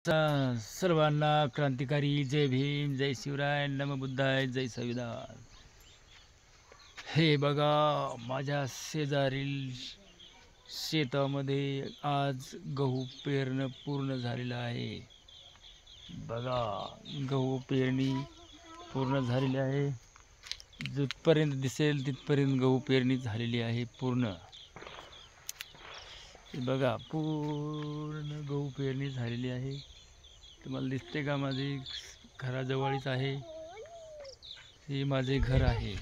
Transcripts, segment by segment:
सर्वांना क्रांतिकारी जय भीम, जय शिवराय, नम बुद्धाय, जय संविधान। हे बघा, माझ्या शेजारील शेतामध्ये आज गहू पेरणं पूर्ण झालेलं आहे। बघा, गहू पेरणी पूर्ण झालेली आहे। जिथपर्यंत दिसेल तिथपर्यंत गहू पेरणी झालेली आहे पूर्ण। बघा, पूर्ण गहू पेरणी झालेली आहे। तुम्हाला दिसते का? माझे घराजवळच आहे। हे माझे घर आहे,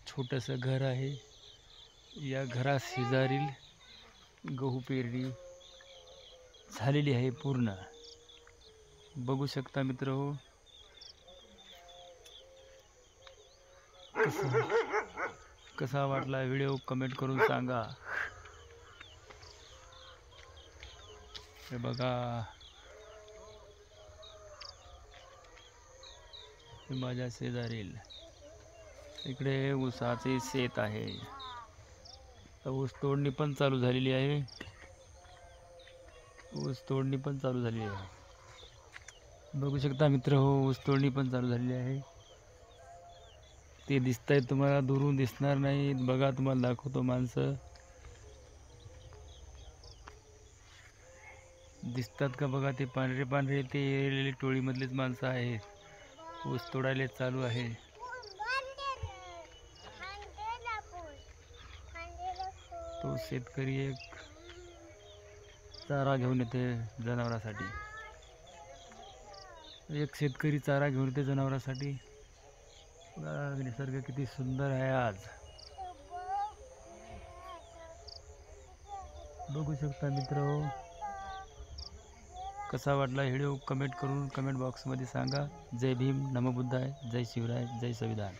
छोटंसं घर आहे। या घराशेजारील गहू पेरणी झालेली आहे पूर्ण। बघू शकता मित्रहो। कसा वाटला व्हिडिओ कमेंट करून सांगा। हे बघा, हे माझ्या शेजारील इकडे ऊसाचे शेत आहे। ऊस तोडणी पण चालू झालेली आहे। ऊस तोडणी पण चालू झालेली आहे। बघू शकता मित्रहो, ऊस तोडणी पण चालू झालेली आहे। ते दिसतंय तुम्हाला, दुरून दिसणार नाही। बघा, तुम्हाला दाखवतो। माणसं दिसतात का? बघा, ते पांढरे पांढरे ते एरलेले टोळीमधलेच माणसं आहेत। ऊस तोडायला चालू आहे। तो शेतकरी एक चारा घेऊन येते जनावरांसाठी। एक शेतकरी चारा घेऊन येते जनावरांसाठी। निसर्ग किती सुंदर आहे आज, बघू शकता मित्र। कसा वाटला व्हिडिओ कमेंट करून कमेंट बॉक्समध्ये सांगा। जय भीम, नमो बुद्धाय, जय शिवराय, जय संविधान।